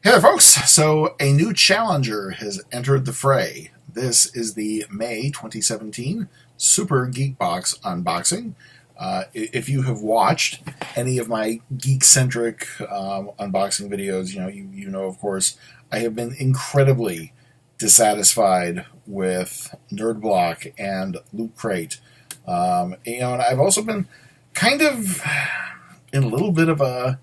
Hey there, folks. So, a new challenger has entered the fray. This is the May 2017 Super Geek Box unboxing. If you have watched any of my geek-centric unboxing videos, you know, of course, I have been incredibly dissatisfied with Nerd Block and Loot Crate. And I've also been kind of in a little bit of a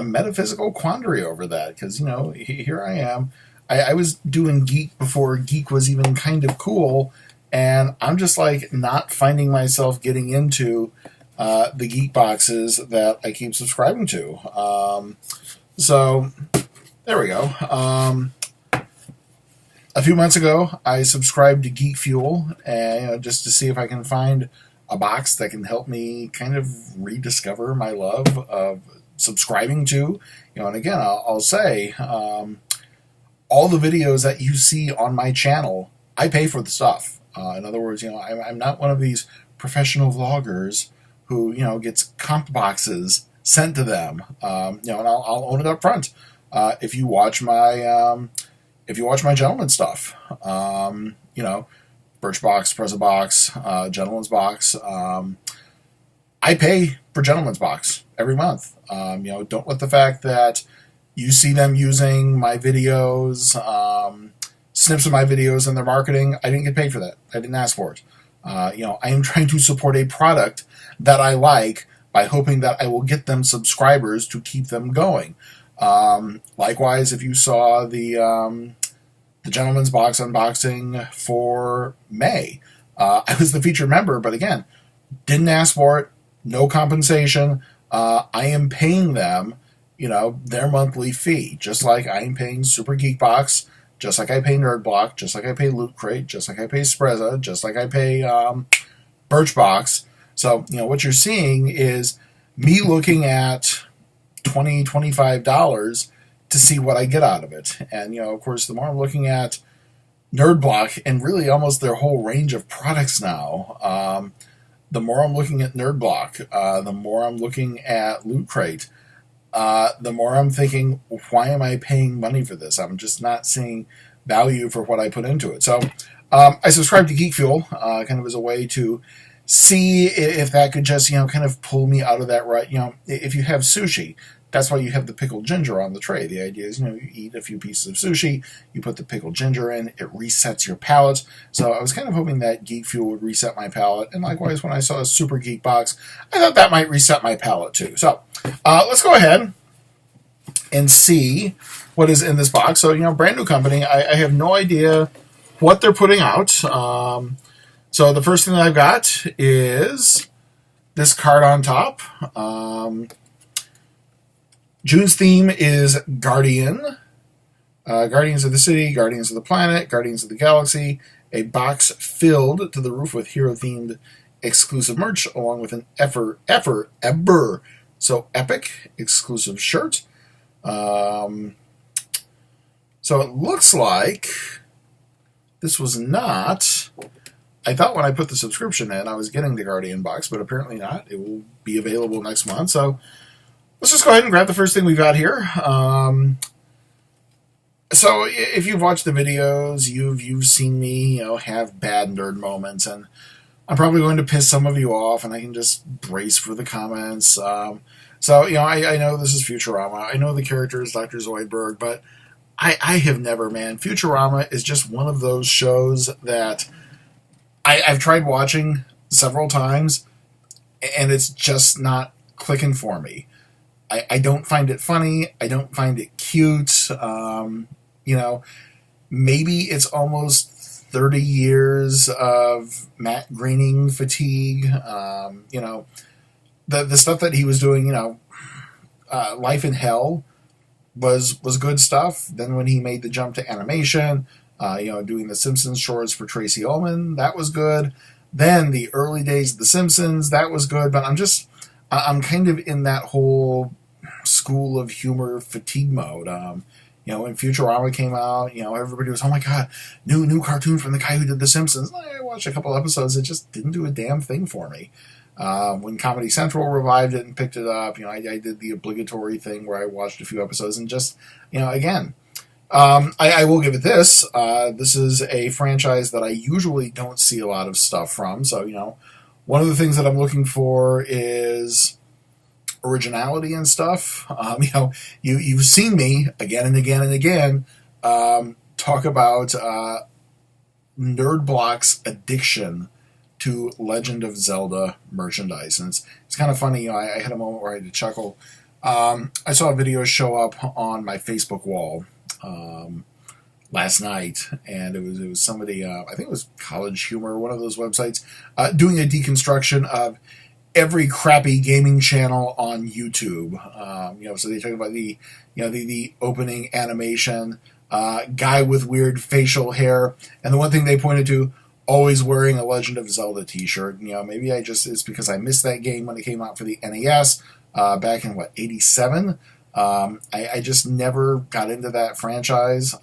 metaphysical quandary over that, because here I am. I was doing Geek before Geek was even kind of cool, and I'm just like not finding myself getting into the Geek boxes that I keep subscribing to. So there we go. A few months ago, I subscribed to Geek Fuel, and just to see if I can find a box that can help me kind of rediscover my love of subscribing to, and again, I'll say, all the videos that you see on my channel, I pay for the stuff. In other words, I'm not one of these professional vloggers who, gets comp boxes sent to them. And I'll own it up front. If you watch my gentleman stuff, Birchbox, Present Box, Gentleman's Box, I pay for Gentleman's Box every month. Don't let the fact that you see them using my videos, snips of my videos in their marketing. I didn't get paid for that. I didn't ask for it. I am trying to support a product that I like by hoping that I will get them subscribers to keep them going. Likewise, if you saw the Gentleman's Box unboxing for May, I was the featured member, but again, didn't ask for it. No compensation. I am paying them, their monthly fee, just like I am paying Super Geek Box, just like I pay Nerd Block, just like I pay Loot Crate, just like I pay Sprezza, just like I pay Birchbox. So, what you're seeing is me looking at $20, $25 to see what I get out of it. And, of course, the more I'm looking at Nerd Block and really almost their whole range of products now, the more I'm looking at Nerd Block, the more I'm looking at Loot Crate, the more I'm thinking, why am I paying money for this? I'm just not seeing value for what I put into it. So I subscribed to Geek Fuel kind of as a way to see if that could just, kind of pull me out of that rut. If you have sushi, that's why you have the pickled ginger on the tray. The idea is, you eat a few pieces of sushi, you put the pickled ginger in, it resets your palate. So I was kind of hoping that Geek Fuel would reset my palate. And likewise, when I saw a Super Geek Box, I thought that might reset my palate too. So let's go ahead and see what is in this box. So, brand new company. I have no idea what they're putting out. So the first thing that I've got is this card on top. June's theme is Guardian. Guardians of the City, Guardians of the Planet, Guardians of the Galaxy. A box filled to the roof with hero-themed exclusive merch, along with an epic exclusive shirt. So it looks like this was not... I thought when I put the subscription in, I was getting the Guardian box, but apparently not. It will be available next month, so... let's just go ahead and grab the first thing we got here. So if you've watched the videos, you've seen me, have bad nerd moments, and I'm probably going to piss some of you off, and I can just brace for the comments. So I know this is Futurama. I know the character is Dr. Zoidberg, but I have never, man. Futurama is just one of those shows that I've tried watching several times, and it's just not clicking for me. I don't find it funny. I don't find it cute. Maybe it's almost 30 years of Matt Groening fatigue. The stuff that he was doing, Life in Hell was good stuff. Then when he made the jump to animation, doing the Simpsons shorts for Tracy Ullman, that was good. Then the early days of The Simpsons, that was good. But I'm kind of in that whole school of humor fatigue mode. When Futurama came out, everybody was, oh my god, new cartoon from the guy who did The Simpsons. I watched a couple episodes, it just didn't do a damn thing for me. When Comedy Central revived it and picked it up, I did the obligatory thing where I watched a few episodes and just, again, I will give it this. This is a franchise that I usually don't see a lot of stuff from. So, one of the things that I'm looking for is originality and stuff. You've seen me again and again and again talk about Nerd Block's addiction to Legend of Zelda merchandise. And it's kind of funny, I had a moment where I had to chuckle. I saw a video show up on my Facebook wall last night, and it was somebody, I think it was College Humor, one of those websites, doing a deconstruction of every crappy gaming channel on YouTube. So they talk about the opening animation, guy with weird facial hair, and the one thing they pointed to, always wearing a Legend of Zelda t-shirt. Maybe it's because I missed that game when it came out for the NES back in, 87? I just never got into that franchise.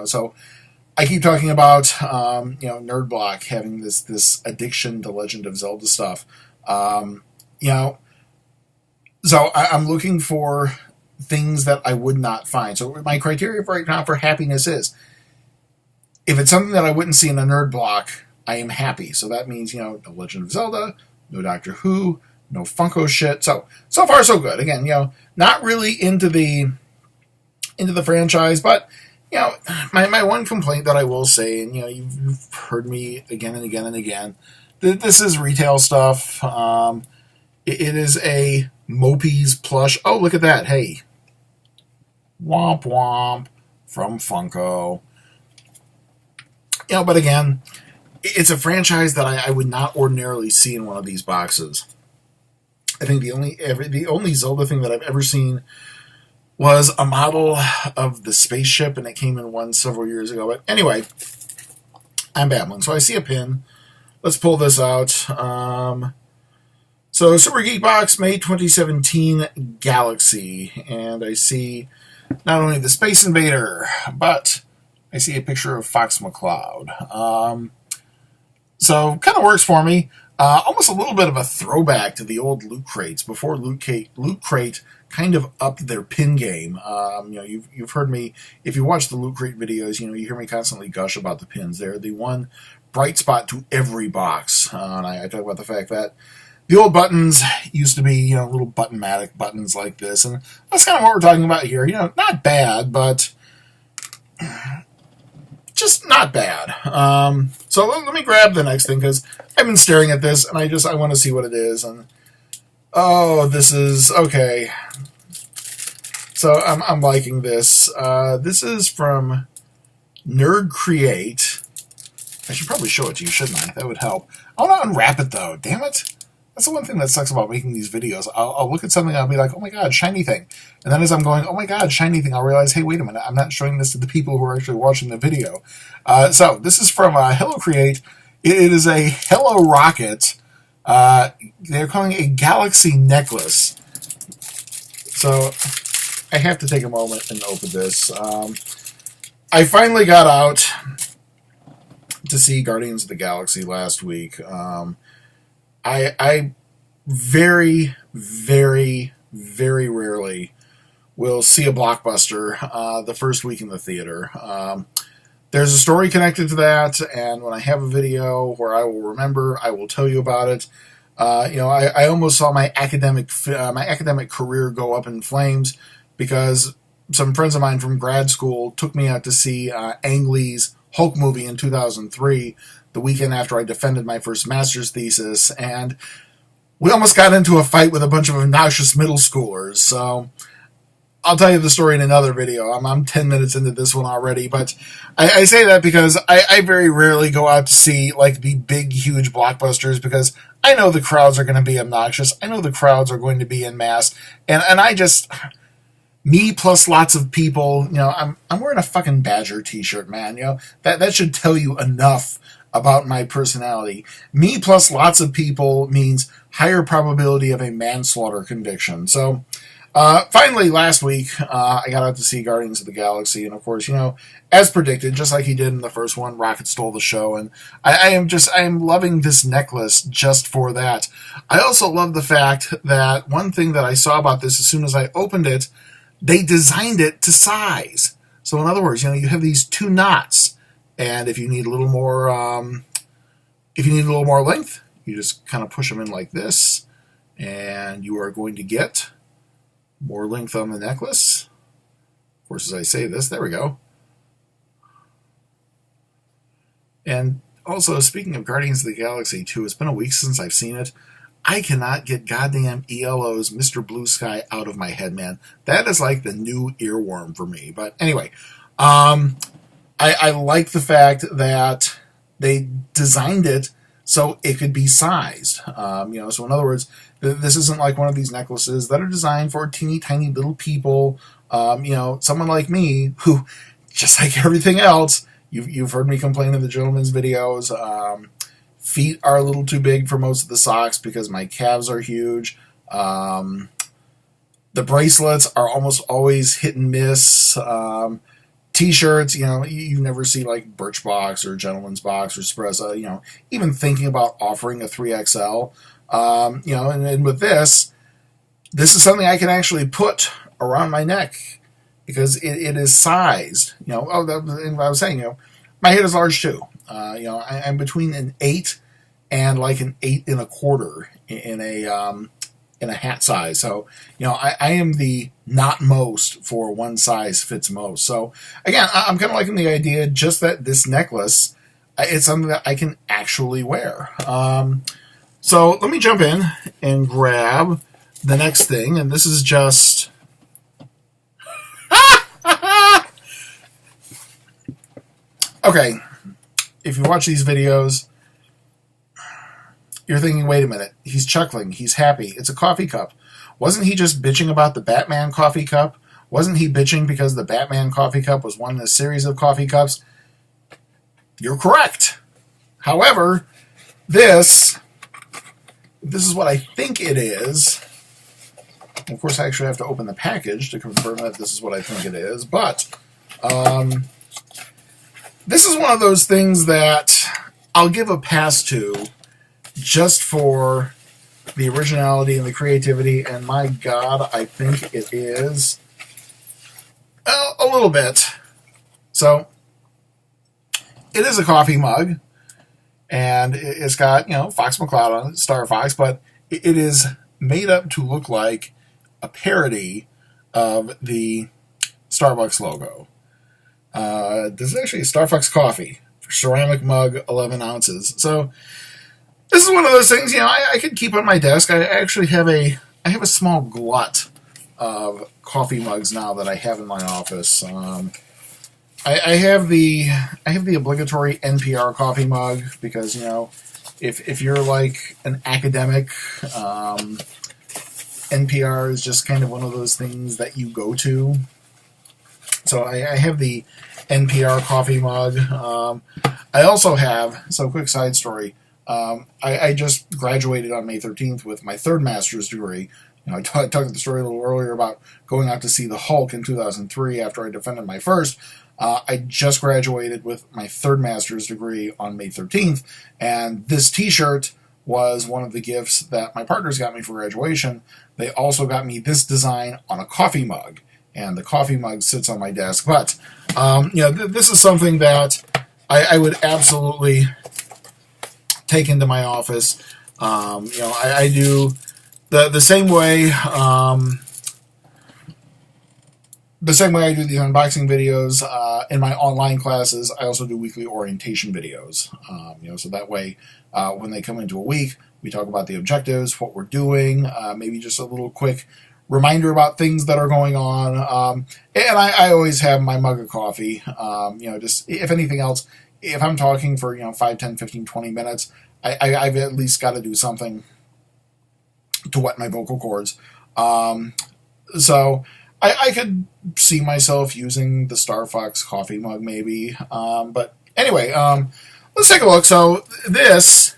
So I keep talking about, Nerd Block having this addiction to Legend of Zelda stuff. So I'm looking for things that I would not find. So my criteria right now for happiness is, if it's something that I wouldn't see in a Nerd Block, I am happy. So that means, no Legend of Zelda, no Doctor Who, no Funko shit. So far so good. Again, not really into the franchise, but my one complaint that I will say, and you've heard me again and again and again, this is retail stuff. It is a Mope's plush. Oh, look at that! Hey, womp womp from Funko. But again, it's a franchise that I would not ordinarily see in one of these boxes. I think the only Zelda thing that I've ever seen was a model of the spaceship, and it came in one several years ago. But anyway, I'm babbling. So I see a pin. Let's pull this out. So Super Geek Box, May 2017 Galaxy. And I see not only the Space Invader, but I see a picture of Fox McCloud. So kind of works for me. Almost a little bit of a throwback to the old Loot Crates before Loot Crate kind of upped their pin game. You've heard me, if you watch the Loot Crate videos, you hear me constantly gush about the pins. They're the one bright spot to every box. And I talk about the fact that the old buttons used to be, little button-matic buttons like this. And that's kind of what we're talking about here. Not bad, but just not bad. So let me grab the next thing, because I've been staring at this, and I want to see what it is. And oh, this is okay. So I'm liking this. This is from Nerd Create. I should probably show it to you, shouldn't I? That would help. I want to unwrap it, though. Damn it. That's the one thing that sucks about making these videos. I'll look at something, I'll be like, oh my god, shiny thing. And then as I'm going, oh my god, shiny thing, I'll realize, hey, wait a minute, I'm not showing this to the people who are actually watching the video. So this is from Hello Create. It is a Hello Rocket. They're calling it a Galaxy necklace. So I have to take a moment and open this. I finally got out to see Guardians of the Galaxy last week. I very, very, very rarely will see a blockbuster the first week in the theater. There's a story connected to that, and when I have a video where I will remember, I will tell you about it. I almost saw my academic career go up in flames because some friends of mine from grad school took me out to see Ang Lee's Hulk movie in 2003, the weekend after I defended my first master's thesis, and we almost got into a fight with a bunch of obnoxious middle schoolers. So I'll tell you the story in another video. I'm 10 minutes into this one already, but I say that because I very rarely go out to see like the big, huge blockbusters because I know the crowds are going to be obnoxious. I know the crowds are going to be en masse, and I just, me plus lots of people, I'm wearing a fucking Badger t-shirt, man. That should tell you enough about my personality. Me plus lots of people means higher probability of a manslaughter conviction. So Finally, last week, I got out to see Guardians of the Galaxy, and of course, as predicted, just like he did in the first one, Rocket stole the show, and I am loving this necklace just for that. I also love the fact that one thing that I saw about this as soon as I opened it, they designed it to size. So in other words, you have these two knots, and if you need a little more, length, you just kind of push them in like this, and you are going to get more length on the necklace. Of course, as I say this, there we go. And also, speaking of Guardians of the Galaxy 2, it's been a week since I've seen it. I cannot get goddamn ELO's Mr. Blue Sky out of my head, man. That is like the new earworm for me. But anyway, I like the fact that they designed it so it could be sized. So in other words, this isn't like one of these necklaces that are designed for teeny tiny little people. Someone like me who, just like everything else, you've heard me complain in the gentleman's videos. Feet are a little too big for most of the socks because my calves are huge. The bracelets are almost always hit and miss. T-shirts, you never see like Birchbox or Gentleman's Box or Espresso, even thinking about offering a 3XL. And with this is something I can actually put around my neck because it is sized. And I was saying, my head is large too. I'm between an 8 and like an 8 1/4 in a hat size. So, I am the not most for one size fits most. So again, I'm kind of liking the idea just that this necklace, it's something that I can actually wear. So let me jump in and grab the next thing. And this is just, okay. If you watch these videos, you're thinking, wait a minute, he's chuckling, he's happy, it's a coffee cup. Wasn't he just bitching about the Batman coffee cup? Wasn't he bitching because the Batman coffee cup was one in a series of coffee cups? You're correct. However, this is what I think it is. Of course, I actually have to open the package to confirm that this is what I think it is, but this is one of those things that I'll give a pass to just for the originality and the creativity, and my God, I think it is a little bit. So, it is a coffee mug, and it's got, Fox McCloud on it, Star Fox, but it is made up to look like a parody of the Starbucks logo. This is actually a Starbucks coffee, ceramic mug, 11 ounces. So this is one of those things, I could keep on my desk. I actually have a small glut of coffee mugs now that I have in my office. I have the obligatory NPR coffee mug because if you're like an academic, NPR is just kind of one of those things that you go to. So I have the NPR coffee mug. I also have, so quick side story, I just graduated on May 13th with my third master's degree. I talked the story a little earlier about going out to see the Hulk in 2003 after I defended my first. I just graduated with my third master's degree on May 13th, and this t-shirt was one of the gifts that my partners got me for graduation. They also got me this design on a coffee mug, and the coffee mug sits on my desk. But, this is something that I would absolutely take into my office. I do the same way. The same way I do the unboxing videos in my online classes, I also do weekly orientation videos. So that way, when they come into a week, we talk about the objectives, what we're doing, maybe just a little quick reminder about things that are going on. And I always have my mug of coffee. Just if anything else, if I'm talking for 5, 10, 15, 20 minutes, I've at least got to do something to wet my vocal cords. So I could see myself using the Star Fox coffee mug maybe. But anyway, let's take a look. So this,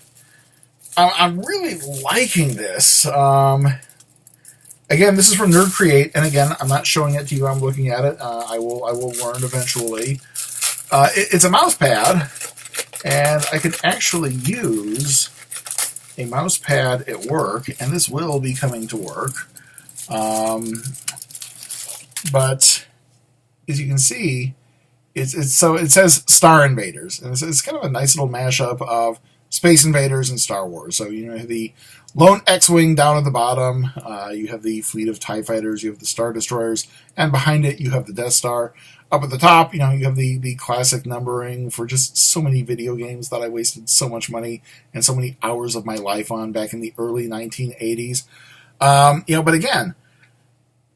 I'm really liking this. Again, this is from Nerd Create, and again, I'm not showing it to you. I'm looking at it. I will learn eventually. It's a mouse pad, and I could actually use a mouse pad at work, and this will be coming to work. But as you can see, so it says Star Invaders, and it's kind of a nice little mashup of Space Invaders and Star Wars. So you know the lone X-wing down at the bottom, you have the fleet of TIE fighters, you have the Star Destroyers, and behind it you have the Death Star. Up at the top, you know, you have the classic numbering for just so many video games that I wasted so much money and so many hours of my life on back in the early 1980s. You know, but again,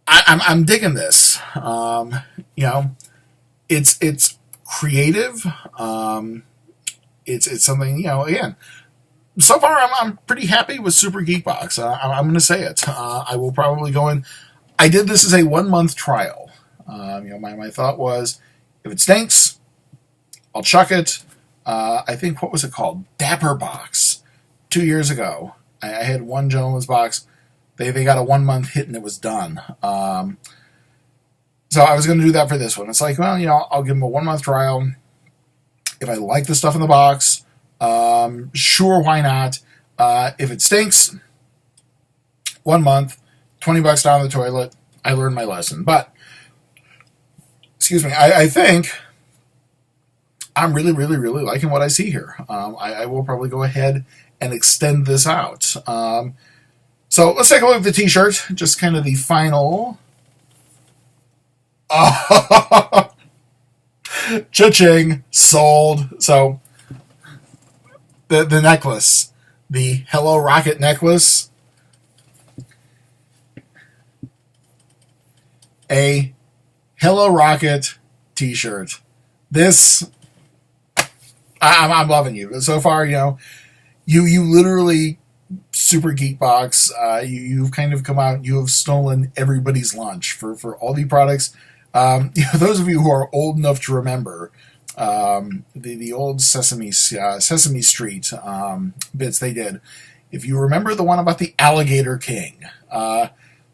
I'm digging this. You know, it's creative. It's something, you know, again, so far I'm pretty happy with Super Geek Box. I'm going to say it. I will probably go in. I did this as a 1-month trial. You know, my thought was, if it stinks, I'll chuck it. I think, what was it called? Dapper Box. 2 years ago, I had one gentleman's box. They got a 1-month hit and it was done. So I was going to do that for this one. It's like, well, you know, I'll give them a 1-month trial. If I like the stuff in the box, sure, why not? If it stinks, 1 month, $20 down the toilet, I learned my lesson. But, excuse me, I think I'm really, really, really liking what I see here. I will probably go ahead and extend this out. So let's take a look at the t-shirt, just kind of the final. Cha-ching, sold. So the necklace, the Hello Rocket necklace, a Hello Rocket t-shirt. This, I'm loving you. So far, you know, you literally, Super Geek Box, you've kind of come out, you have stolen everybody's lunch for all the products. You know, those of you who are old enough to remember the old Sesame Street bits they did. If you remember the one about the Alligator King,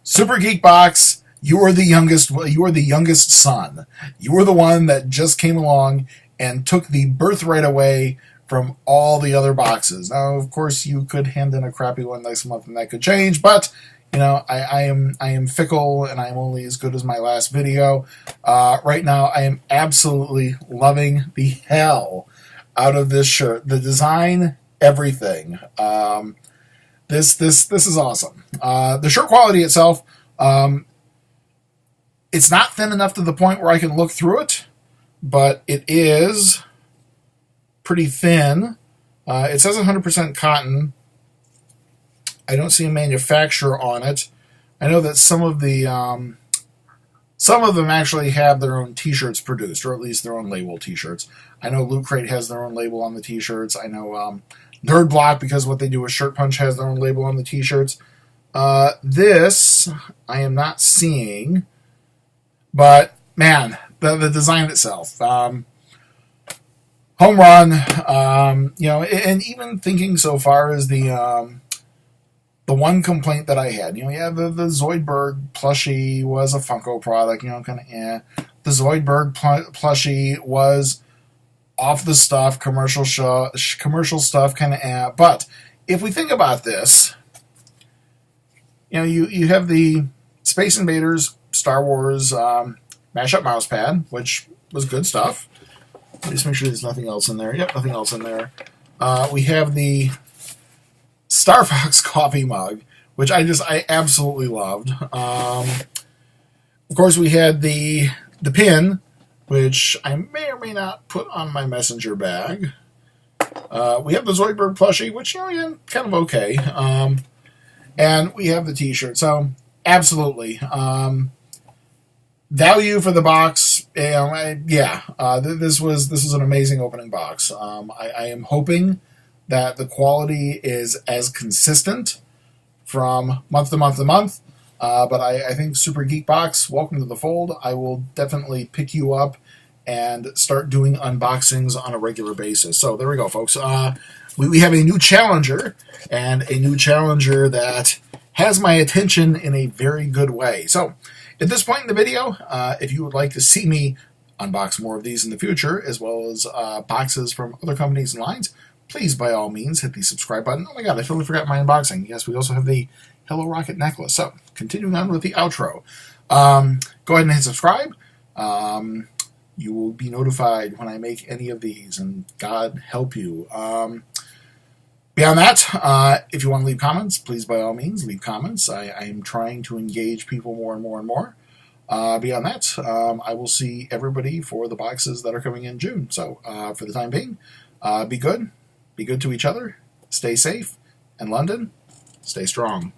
Super Geek Box, you are the youngest son. You are the one that just came along and took the birthright away from all the other boxes. Now, of course, you could hand in a crappy one next month, and that could change. But you know, I am fickle, and I am only as good as my last video. Right now, I am absolutely loving the hell out of this shirt. The design, everything. This is awesome. The shirt quality itself, it's not thin enough to the point where I can look through it, but it is pretty thin. It says 100% cotton. I don't see a manufacturer on it. I know that some of them actually have their own t-shirts produced, or at least their own label t-shirts. I know Loot Crate has their own label on the t-shirts. I know Nerd Block, because what they do with Shirt Punch, has their own label on the t-shirts. This I am not seeing, but man, the design itself, home run. You know, and even thinking so far as the one complaint that I had, you know, yeah, the Zoidberg plushie was a Funko product, you know, kind of The Zoidberg plushie was off the stuff, commercial stuff, kind of But if we think about this, you know, you have the Space Invaders, Star Wars mashup mouse pad, which was good stuff. Just make sure there's nothing else in there. Yep, nothing else in there. We have the Star Fox coffee mug, which I absolutely loved. Of course, we had the pin, which I may or may not put on my messenger bag. We have the Zoidberg plushie, which, you know, yeah, kind of okay. And we have the t-shirt. So, absolutely. Value for the box, you know, this was an amazing opening box. I am hoping that the quality is as consistent from month to month to month. But I think Super Geek Box, welcome to the fold. I will definitely pick you up and start doing unboxings on a regular basis. So there we go, folks. We have a new challenger, and a new challenger that has my attention in a very good way. So at this point in the video, if you would like to see me unbox more of these in the future, as well as boxes from other companies and lines, please, by all means, hit the subscribe button. Oh my god, I totally forgot my unboxing. Yes, we also have the Hello Rocket necklace. So, continuing on with the outro. Go ahead and hit subscribe. You will be notified when I make any of these, and God help you. Beyond that, if you want to leave comments, please, by all means, leave comments. I am trying to engage people more and more and more. Beyond that, I will see everybody for the boxes that are coming in June. So, for the time being, be good to each other, stay safe, and London, stay strong.